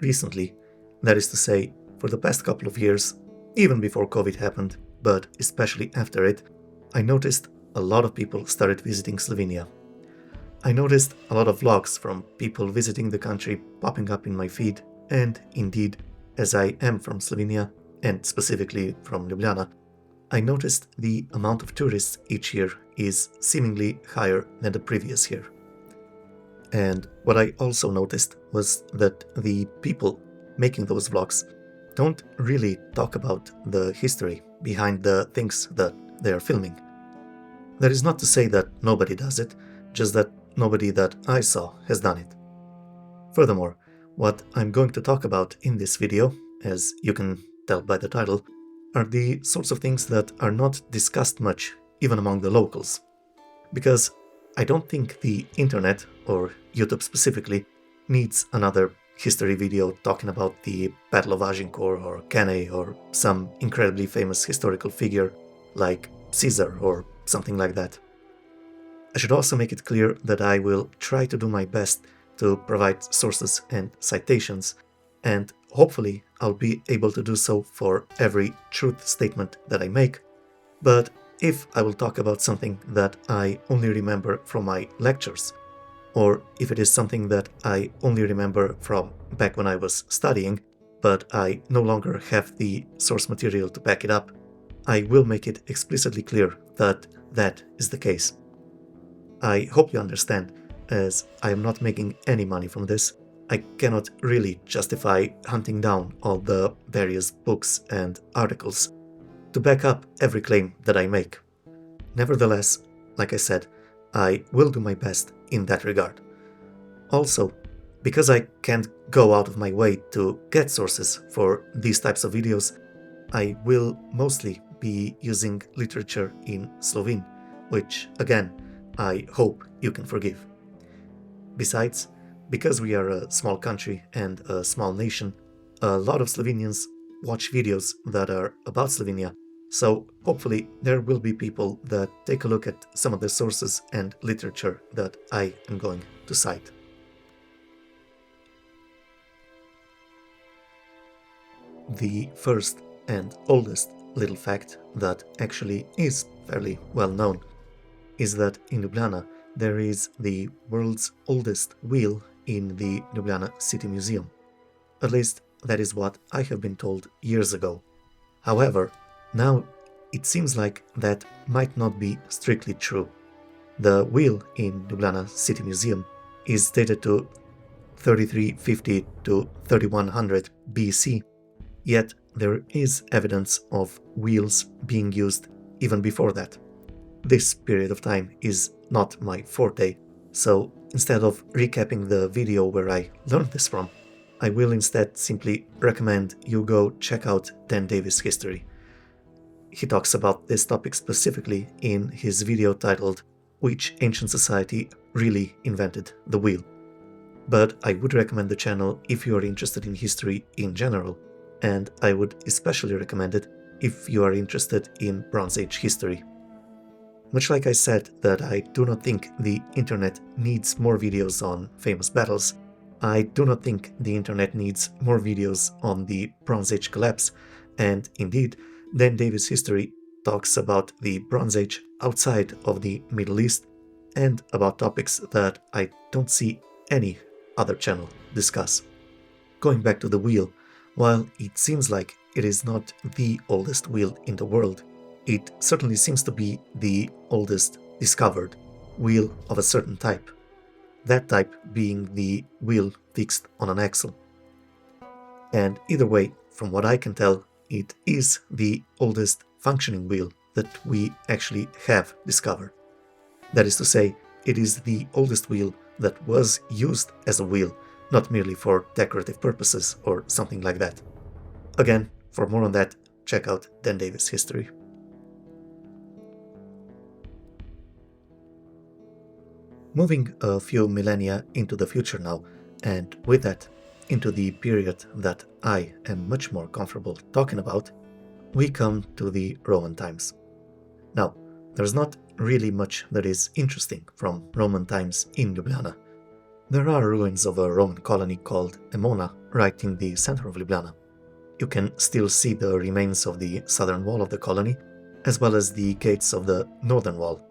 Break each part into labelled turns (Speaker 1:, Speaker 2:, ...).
Speaker 1: recently, that is to say, for the past couple of years, even before COVID happened, but especially after it, I noticed a lot of people started visiting Slovenia. I noticed a lot of vlogs from people visiting the country popping up in my feed, and indeed, as I am from Slovenia, and specifically from Ljubljana, I noticed the amount of tourists each year is seemingly higher than the previous year. And what I also noticed was that the people making those vlogs don't really talk about the history behind the things that they are filming. That is not to say that nobody does it, just that nobody that I saw has done it. Furthermore, what I'm going to talk about in this video, as you can tell by the title, are the sorts of things that are not discussed much, even among the locals. Because I don't think the internet, or YouTube specifically, needs another history video talking about the Battle of Agincourt or Cannae or some incredibly famous historical figure like Caesar or something like that. I should also make it clear that I will try to do my best to provide sources and citations, and hopefully I'll be able to do so for every truth statement that I make, but if I will talk about something that I only remember from my lectures, or if it is something that I only remember from back when I was studying, but I no longer have the source material to back it up, I will make it explicitly clear that that is the case. I hope you understand, as I am not making any money from this. I cannot really justify hunting down all the various books and articles to back up every claim that I make. Nevertheless, like I said, I will do my best in that regard. Also, because I can't go out of my way to get sources for these types of videos, I will mostly be using literature in Slovene, which, again, I hope you can forgive. Besides, because we are a small country and a small nation, a lot of Slovenians watch videos that are about Slovenia, so hopefully there will be people that take a look at some of the sources and literature that I am going to cite. The first and oldest little fact that actually is fairly well known is that in Ljubljana there is the world's oldest wheel in the Ljubljana City Museum. At least that is what I have been told years ago. However, now it seems like that might not be strictly true. The wheel in Ljubljana City Museum is dated to 3350 to 3100 BC, yet there is evidence of wheels being used even before that. This period of time is not my forte, so instead of recapping the video where I learned this from, I will instead simply recommend you go check out Davies' history. He talks about this topic specifically in his video titled "Which Ancient Society Really Invented the Wheel?" But I would recommend the channel if you are interested in history in general, and I would especially recommend it if you are interested in Bronze Age history. Much like I said that I do not think the internet needs more videos on famous battles, I do not think the internet needs more videos on the Bronze Age collapse, and indeed, Davies' history talks about the Bronze Age outside of the Middle East and about topics that I don't see any other channel discuss. Going back to the wheel, while it seems like it is not the oldest wheel in the world, it certainly seems to be the oldest discovered wheel of a certain type. That type being the wheel fixed on an axle. And either way, from what I can tell, it is the oldest functioning wheel that we actually have discovered. That is to say, it is the oldest wheel that was used as a wheel, not merely for decorative purposes or something like that. Again, for more on that, check out Davies' history. Moving a few millennia into the future now, and with that, into the period that I am much more comfortable talking about, we come to the Roman times. Now, there's not really much that is interesting from Roman times in Ljubljana. There are ruins of a Roman colony called Emona right in the center of Ljubljana. You can still see the remains of the southern wall of the colony, as well as the gates of the northern wall.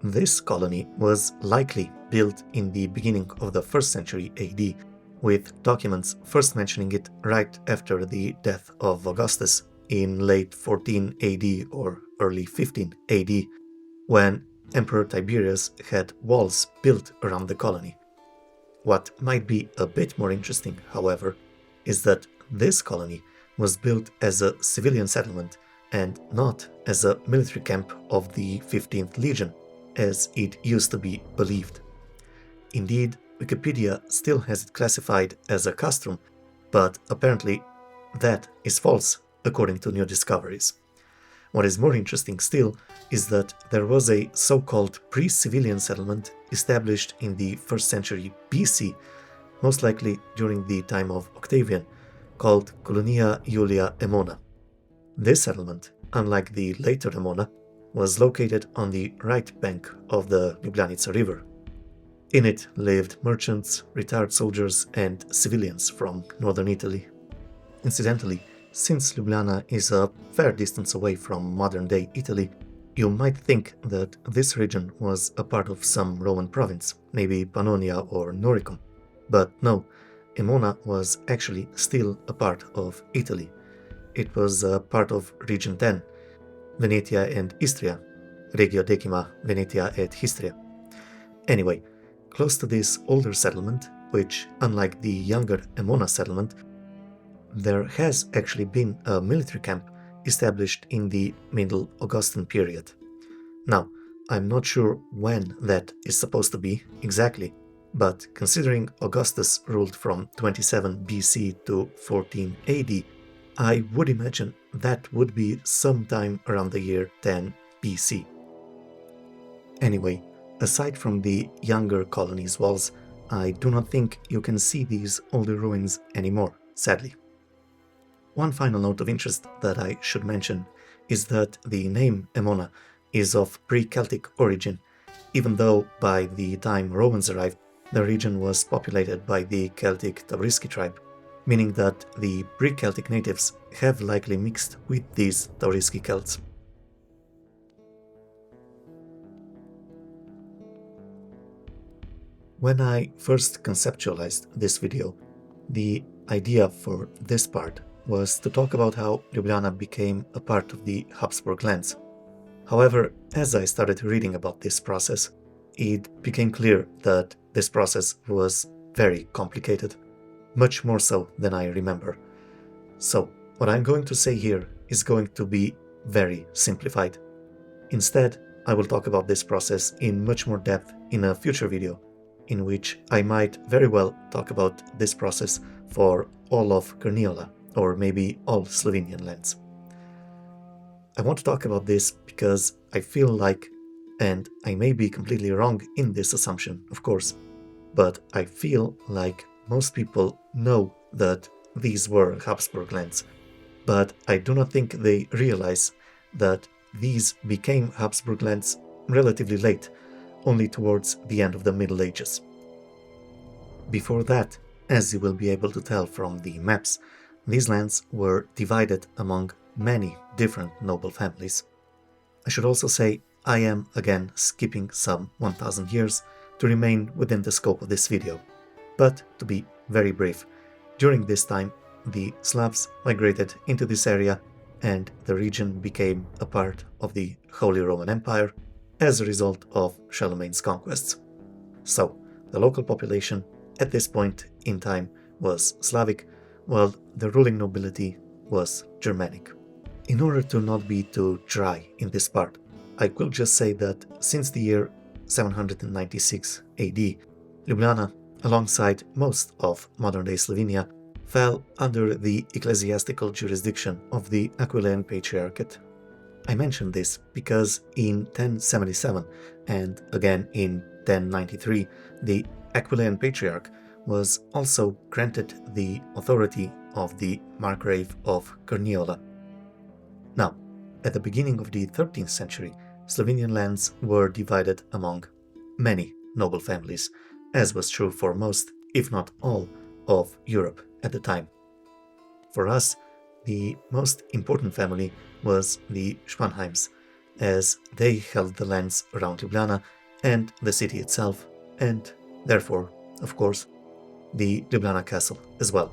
Speaker 1: This colony was likely built in the beginning of the 1st century AD, with documents first mentioning it right after the death of Augustus in late 14 AD or early 15 AD, when Emperor Tiberius had walls built around the colony. What might be a bit more interesting, however, is that this colony was built as a civilian settlement and not as a military camp of the 15th Legion, as it used to be believed. Indeed, Wikipedia still has it classified as a castrum, but apparently that is false according to new discoveries. What is more interesting still is that there was a so-called pre-civilian settlement established in the 1st century BC, most likely during the time of Octavian, called Colonia Julia Emona. This settlement, unlike the later Emona, was located on the right bank of the Ljubljanica river. In it lived merchants, retired soldiers, and civilians from northern Italy. Incidentally, since Ljubljana is a fair distance away from modern-day Italy, you might think that this region was a part of some Roman province, maybe Pannonia or Noricum. But no, Emona was actually still a part of Italy. It was a part of Region 10, Venetia and Istria, Regio Decima Venetia et Histria. Anyway, close to this older settlement, which, unlike the younger Emona settlement, there has actually been a military camp established in the Middle Augustan period. Now, I'm not sure when that is supposed to be exactly, but considering Augustus ruled from 27 BC to 14 AD, I would imagine that would be sometime around the year 10 BC. Anyway, aside from the younger colony's walls, I do not think you can see these older ruins anymore, sadly. One final note of interest that I should mention is that the name Emona is of pre-Celtic origin, even though by the time Romans arrived, the region was populated by the Celtic Tauriski tribe, meaning that the pre-Celtic natives have likely mixed with these Tauriski Celts. When I first conceptualized this video, the idea for this part was to talk about how Ljubljana became a part of the Habsburg lands. However, as I started reading about this process, it became clear that this process was very complicated, much more so than I remember. So, what I'm going to say here is going to be very simplified. Instead, I will talk about this process in much more depth in a future video, in which I might very well talk about this process for all of Carniola, or maybe all Slovenian lands. I want to talk about this because I feel like, and I may be completely wrong in this assumption, of course, but I feel like most people know that these were Habsburg lands, but I do not think they realize that these became Habsburg lands relatively late, only towards the end of the Middle Ages. Before that, as you will be able to tell from the maps, these lands were divided among many different noble families. I should also say I am again skipping some 1000 years to remain within the scope of this video. But to be very brief, during this time the Slavs migrated into this area and the region became a part of the Holy Roman Empire as a result of Charlemagne's conquests. So, the local population at this point in time was Slavic, while the ruling nobility was Germanic. In order to not be too dry in this part, I will just say that since the year 796 AD, Ljubljana, alongside most of modern-day Slovenia, fell under the ecclesiastical jurisdiction of the Aquilean Patriarchate. I mention this because in 1077 and again in 1093, the Aquilean Patriarch was also granted the authority of the Margrave of Carniola. Now, at the beginning of the 13th century, Slovenian lands were divided among many noble families, as was true for most, if not all, of Europe at the time. For us, the most important family was the Spanheims, as they held the lands around Ljubljana and the city itself, and therefore, of course, the Ljubljana castle as well.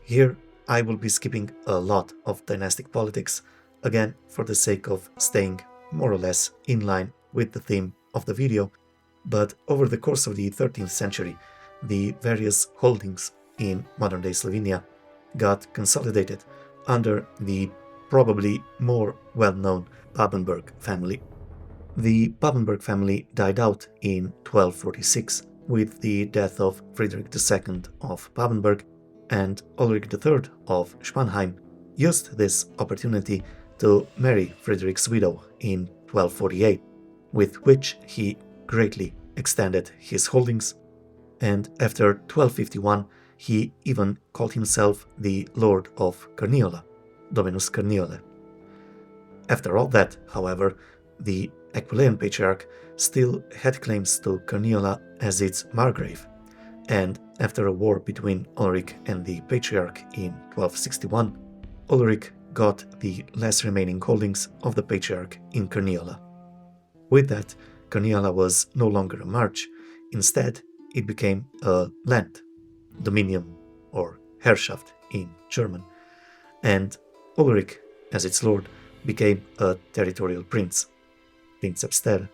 Speaker 1: Here I will be skipping a lot of dynastic politics, again for the sake of staying more or less in line with the theme of the video, but over the course of the 13th century, the various holdings in modern-day Slovenia got consolidated under the probably more well-known Babenberg family. The Babenberg family died out in 1246 with the death of Frederick II of Babenberg, and Ulrich III of Spanheim used this opportunity to marry Frederick's widow in 1248, with which he greatly extended his holdings, and after 1251 he even called himself the Lord of Carniola, Dominus Carniole. After all that, however, the Aquileian Patriarch still had claims to Carniola as its margrave, and after a war between Ulrich and the Patriarch in 1261, Ulrich got the last remaining holdings of the Patriarch in Carniola. With that, Carniola was no longer a march, instead it became a land, dominium or Herrschaft in German, and Ulrich, as its lord, became a territorial prince, Prinzepster.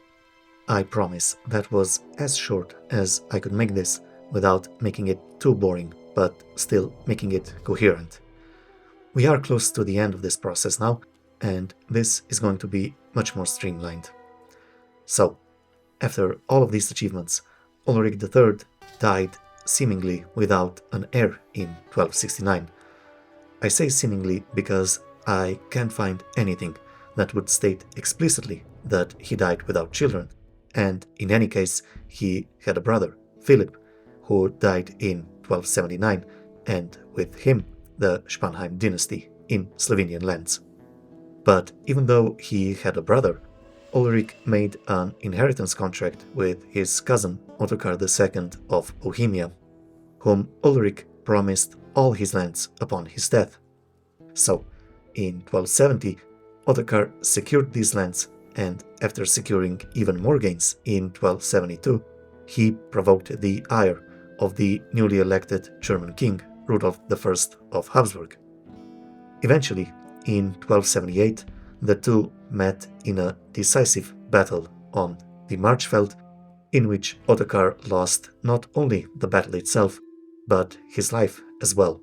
Speaker 1: I promise that was as short as I could make this without making it too boring, but still making it coherent. We are close to the end of this process now, and this is going to be much more streamlined. So, after all of these achievements, Ulrich III died seemingly without an heir in 1269. I say seemingly because I can't find anything that would state explicitly that he died without children, and in any case he had a brother, Philip, who died in 1279, and with him the Spanheim dynasty in Slovenian lands. But even though he had a brother, Ulrich made an inheritance contract with his cousin Ottokar II of Bohemia, whom Ulrich promised all his lands upon his death. So, in 1270, Ottokar secured these lands, and after securing even more gains in 1272, he provoked the ire of the newly elected German king, Rudolf I of Habsburg. Eventually, in 1278, the two met in a decisive battle on the Marchfeld, in which Ottokar lost not only the battle itself, but his life as well.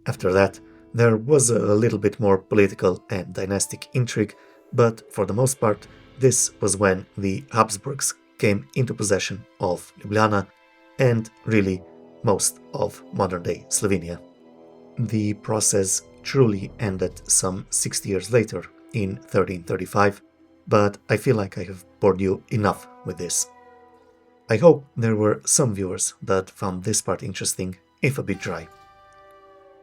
Speaker 1: After that, there was a little bit more political and dynastic intrigue, but for the most part, this was when the Habsburgs came into possession of Ljubljana and really most of modern-day Slovenia. The process truly ended some 60 years later, in 1335, but I feel like I have bored you enough with this. I hope there were some viewers that found this part interesting, if a bit dry.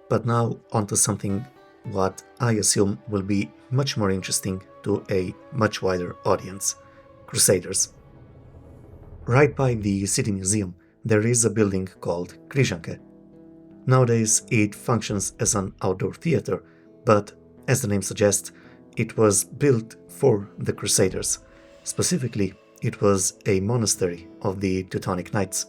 Speaker 1: But now onto something what I assume will be much more interesting to a much wider audience: Crusaders. Right by the City Museum, there is a building called Križanke. Nowadays it functions as an outdoor theater, but as the name suggests, it was built for the Crusaders. Specifically, it was a monastery of the Teutonic Knights.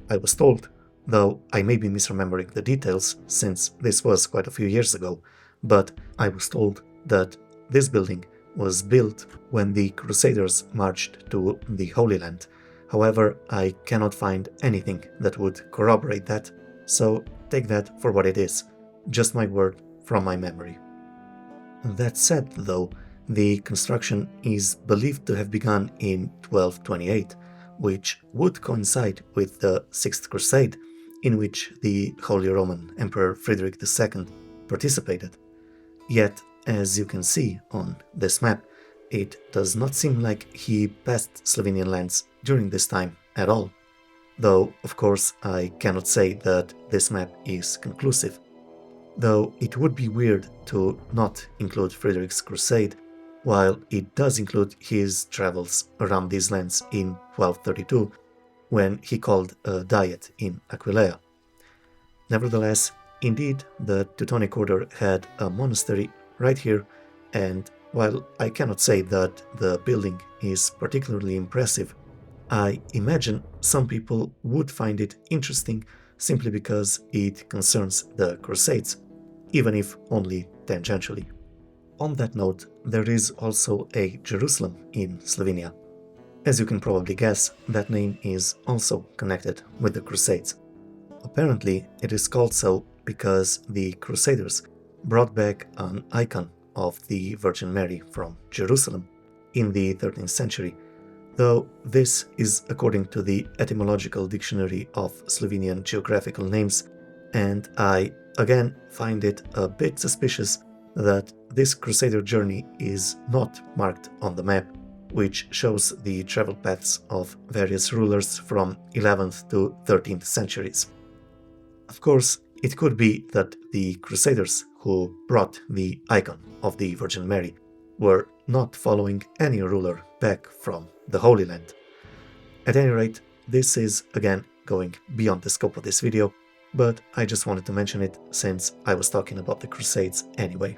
Speaker 1: I was told, though I may be misremembering the details since this was quite a few years ago, but I was told that this building was built when the Crusaders marched to the Holy Land. However, I cannot find anything that would corroborate that, so take that for what it is, just my word from my memory. That said, though, the construction is believed to have begun in 1228, which would coincide with the Sixth Crusade, in which the Holy Roman Emperor Frederick II participated. Yet, as you can see on this map, it does not seem like he passed Slovenian lands during this time at all. Though, of course, I cannot say that this map is conclusive. Though it would be weird to not include Frederick's crusade, while it does include his travels around these lands in 1232, when he called a diet in Aquileia. Nevertheless, indeed, the Teutonic Order had a monastery right here, and while I cannot say that the building is particularly impressive, I imagine some people would find it interesting simply because it concerns the Crusades, even if only tangentially. On that note, there is also a Jerusalem in Slovenia. As you can probably guess, that name is also connected with the Crusades. Apparently, it is called so because the Crusaders brought back an icon of the Virgin Mary from Jerusalem in the 13th century, though this is according to the Etymological Dictionary of Slovenian Geographical Names, and I again find it a bit suspicious that this Crusader journey is not marked on the map, which shows the travel paths of various rulers from 11th to 13th centuries. Of course, it could be that the Crusaders who brought the icon of the Virgin Mary were not following any ruler back from the Holy Land. At any rate, this is again going beyond the scope of this video, but I just wanted to mention it since I was talking about the Crusades anyway.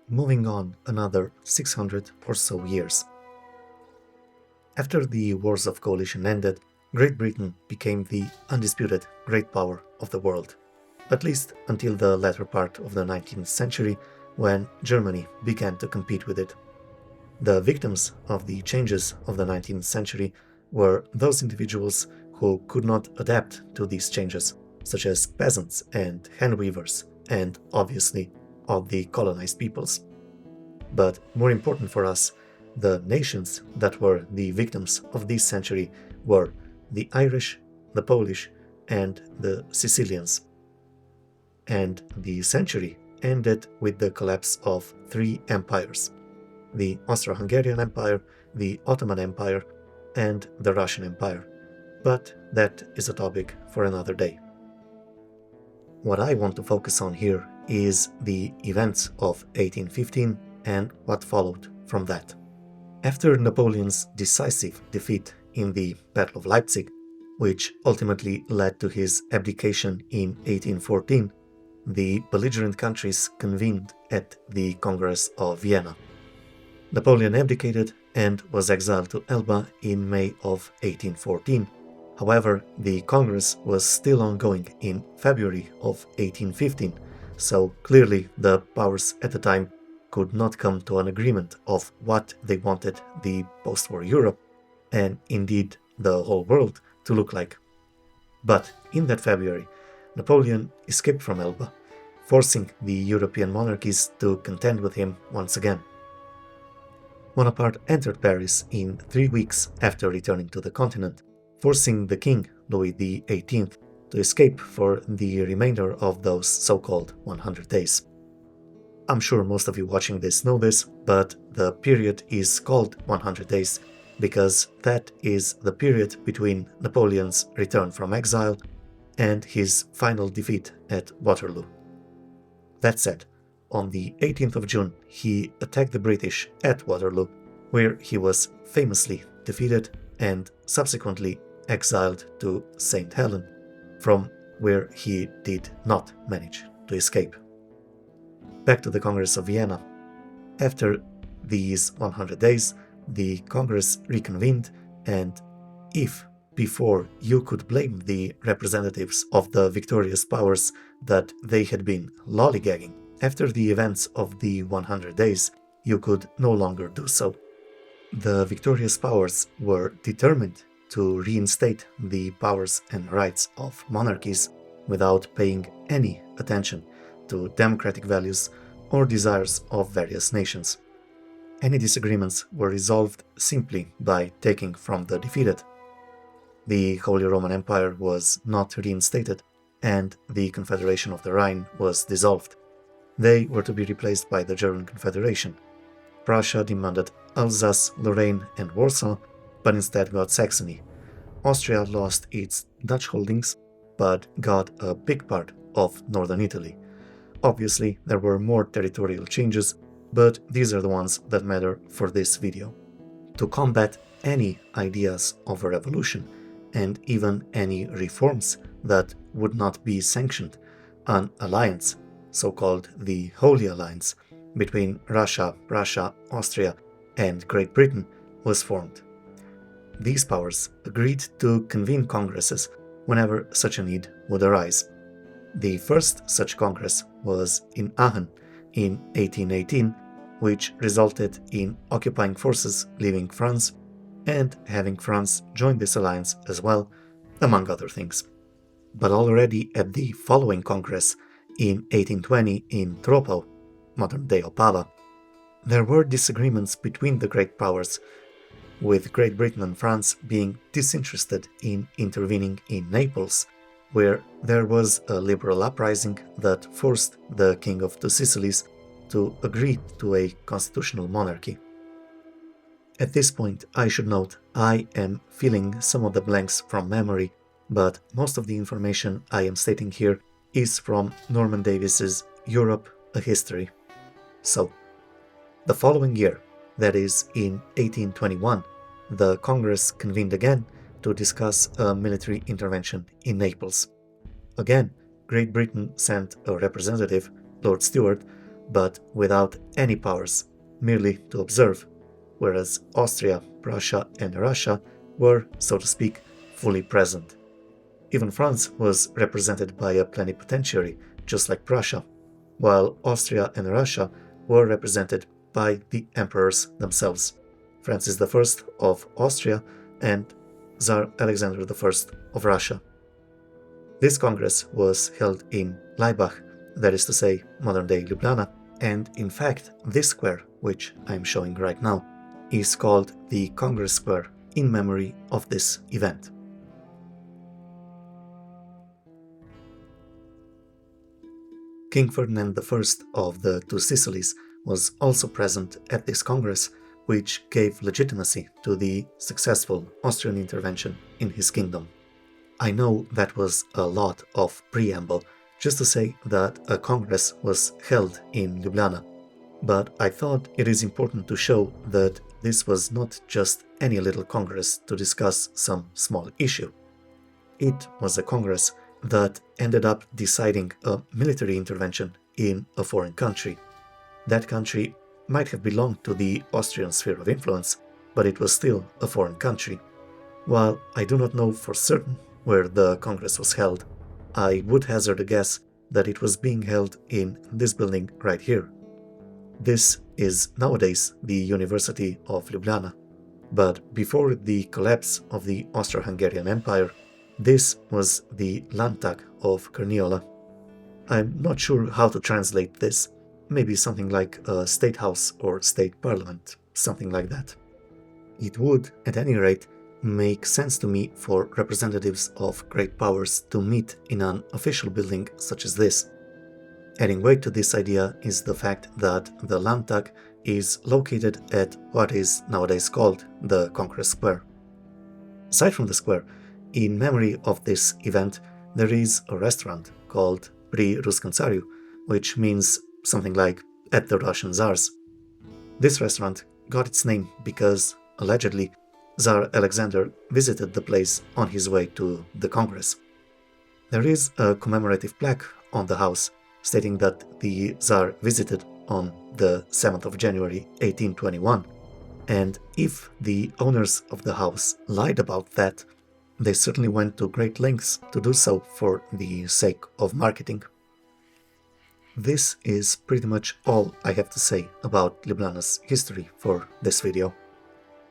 Speaker 1: Moving on another 600 or so years. After the Wars of Coalition ended, Great Britain became the undisputed great power of the world, at least until the latter part of the 19th century, when Germany began to compete with it. The victims of the changes of the 19th century were those individuals who could not adapt to these changes, such as peasants and handweavers, and obviously all the colonized peoples. But more important for us, the nations that were the victims of this century were the Irish, the Polish, and the Sicilians. And the century ended with the collapse of three empires: the Austro-Hungarian Empire, the Ottoman Empire, and the Russian Empire. But that is a topic for another day. What I want to focus on here is the events of 1815 and what followed from that. After Napoleon's decisive defeat in the Battle of Leipzig, which ultimately led to his abdication in 1814, the belligerent countries convened at the Congress of Vienna. Napoleon abdicated and was exiled to Elba in May of 1814. However, the Congress was still ongoing in February of 1815, so clearly the powers at the time could not come to an agreement of what they wanted the post-war Europe, and indeed the whole world, to look like. But in that February, Napoleon escaped from Elba, forcing the European monarchies to contend with him once again. Bonaparte entered Paris in 3 weeks after returning to the continent, forcing the king, Louis XVIII, to escape for the remainder of those so-called 100 days. I'm sure most of you watching this know this, but the period is called 100 days because that is the period between Napoleon's return from exile and his final defeat at Waterloo. That said, on the 18th of June, he attacked the British at Waterloo, where he was famously defeated and subsequently exiled to St. Helena, from where he did not manage to escape. Back to the Congress of Vienna. After these 100 days, the Congress reconvened, and if before you could blame the representatives of the victorious powers that they had been lollygagging, after the events of the 100 days, you could no longer do so. The victorious powers were determined to reinstate the powers and rights of monarchies without paying any attention to democratic values or desires of various nations. Any disagreements were resolved simply by taking from the defeated. The Holy Roman Empire was not reinstated, and the Confederation of the Rhine was dissolved. They were to be replaced by the German Confederation. Prussia demanded Alsace, Lorraine, and Warsaw, but instead got Saxony. Austria lost its Dutch holdings, but got a big part of northern Italy. Obviously, there were more territorial changes, but these are the ones that matter for this video. To combat any ideas of a revolution, and even any reforms that would not be sanctioned, an alliance, so-called the Holy Alliance, between Russia, Prussia, Austria, and Great Britain was formed. These powers agreed to convene congresses whenever such a need would arise. The first such congress was in Aachen in 1818, which resulted in occupying forces leaving France and having France join this alliance as well, among other things. But already at the following congress in 1820 in Troppau, modern-day Opava, there were disagreements between the great powers, with Great Britain and France being disinterested in intervening in Naples, where there was a liberal uprising that forced the King of Two Sicilies to agree to a constitutional monarchy. At this point, I should note I am filling some of the blanks from memory, but most of the information I am stating here is from Norman Davies's Europe, a History. So, the following year, that is in 1821, the Congress convened again to discuss a military intervention in Naples. Again, Great Britain sent a representative, Lord Stewart, but without any powers, merely to observe, whereas Austria, Prussia, and Russia were, so to speak, fully present. Even France was represented by a plenipotentiary, just like Prussia, while Austria and Russia were represented by the emperors themselves, Francis I of Austria and Tsar Alexander I of Russia. This congress was held in Laibach, that is to say, modern-day Ljubljana, and in fact, this square, which I am showing right now, is called the Congress Square in memory of this event. King Ferdinand I of the Two Sicilies was also present at this congress, which gave legitimacy to the successful Austrian intervention in his kingdom. I know that was a lot of preamble, just to say that a congress was held in Ljubljana, but I thought it is important to show that this was not just any little congress to discuss some small issue. It was a congress that ended up deciding a military intervention in a foreign country. That country might have belonged to the Austrian sphere of influence, but it was still a foreign country. While I do not know for certain where the congress was held, I would hazard a guess that it was being held in this building right here. This is nowadays the University of Ljubljana, but before the collapse of the Austro-Hungarian Empire, this was the Landtag of Carniola. I'm not sure how to translate this, maybe something like a state house or state parliament, something like that. It would, at any rate, make sense to me for representatives of great powers to meet in an official building such as this. Adding weight to this idea is the fact that the Landtag is located at what is nowadays called the Congress Square. Aside from the square, in memory of this event, there is a restaurant called Pri Ruskem Carju, which means something like at the Russian Tsars. This restaurant got its name because, allegedly, Tsar Alexander visited the place on his way to the Congress. There is a commemorative plaque on the house stating that the Tsar visited on the 7th of January 1821, and if the owners of the house lied about that, they certainly went to great lengths to do so for the sake of marketing. This is pretty much all I have to say about Ljubljana's history for this video.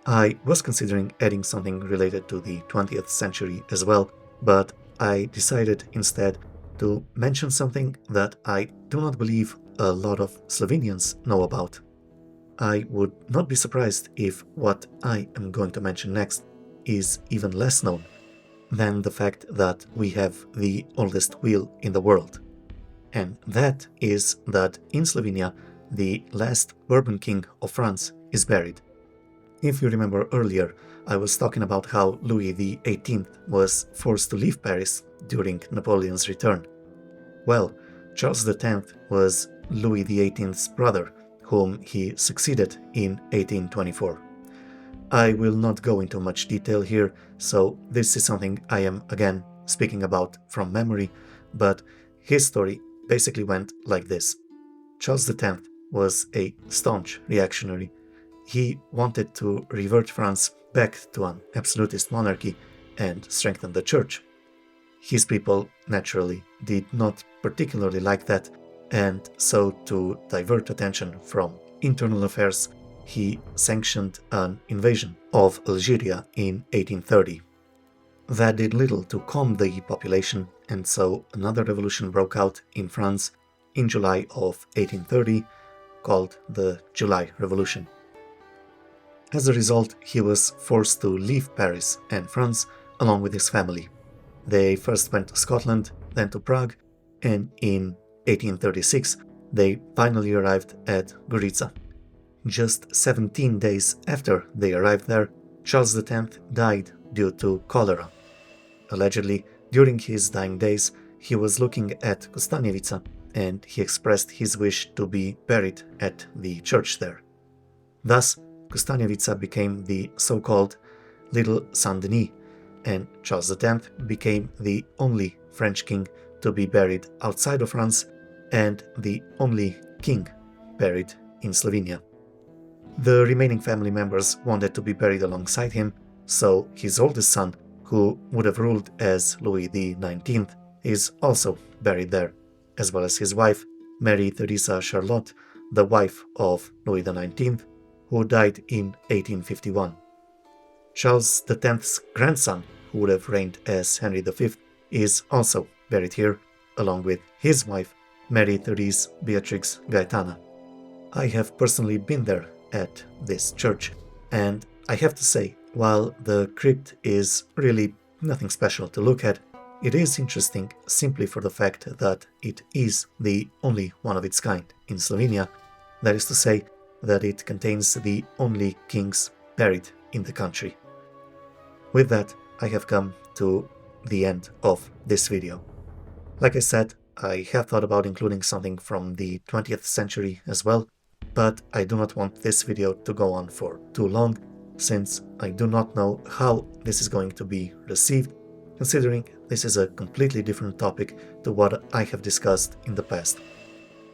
Speaker 1: I was considering adding something related to the 20th century as well, but I decided instead to mention something that I do not believe a lot of Slovenians know about. I would not be surprised if what I am going to mention next is even less known than the fact that we have the oldest wheel in the world. And that is that in Slovenia, the last Bourbon king of France is buried. If you remember earlier, I was talking about how Louis XVIII was forced to leave Paris during Napoleon's return. Well, Charles X was Louis XVIII's brother, whom he succeeded in 1824. I will not go into much detail here, so this is something I am again speaking about from memory, but his story basically went like this. Charles X was a staunch reactionary. He wanted to revert France back to an absolutist monarchy and strengthen the church. His people naturally did not particularly like that, and so to divert attention from internal affairs, he sanctioned an invasion of Algeria in 1830. That did little to calm the population, and so another revolution broke out in France in July of 1830, called the July Revolution. As a result, he was forced to leave Paris and France along with his family. They first went to Scotland, then to Prague, and in 1836 they finally arrived at Gorica. Just 17 days after they arrived there, Charles X died due to cholera. Allegedly, during his dying days, he was looking at Kostanjevica and he expressed his wish to be buried at the church there. Thus, Kostanjevica became the so-called Little Saint-Denis, and Charles X became the only French king to be buried outside of France and the only king buried in Slovenia. The remaining family members wanted to be buried alongside him, so his oldest son, who would have ruled as Louis XIX, is also buried there, as well as his wife, Mary Theresa Charlotte, the wife of Louis XIX, who died in 1851. Charles X's grandson, who would have reigned as Henry V, is also buried here, along with his wife, Mary Therese Beatrix Gaetana. I have personally been there at this church, and I have to say, while the crypt is really nothing special to look at, it is interesting simply for the fact that it is the only one of its kind in Slovenia, that is to say, that it contains the only kings buried in the country. With that, I have come to the end of this video. Like I said, I have thought about including something from the 20th century as well, but I do not want this video to go on for too long, since I do not know how this is going to be received, considering this is a completely different topic to what I have discussed in the past.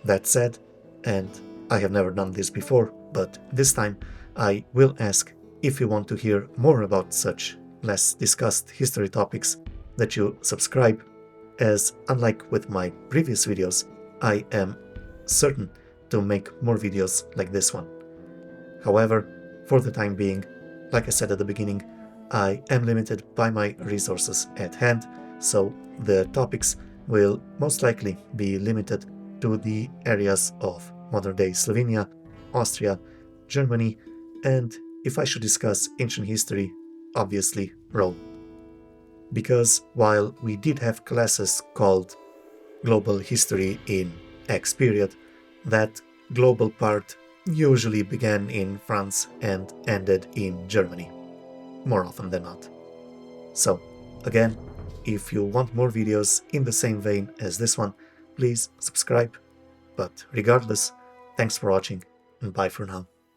Speaker 1: That said, and I have never done this before, but this time I will ask if you want to hear more about such less discussed history topics, that you subscribe, as unlike with my previous videos, I am certain to make more videos like this one. However, for the time being, like I said at the beginning, I am limited by my resources at hand, so the topics will most likely be limited to the areas of modern-day Slovenia, Austria, Germany, and if I should discuss ancient history, obviously Rome. Because while we did have classes called Global History in X period, that global part usually began in France and ended in Germany, more often than not. So, again, if you want more videos in the same vein as this one, please subscribe. But regardless, thanks for watching and bye for now.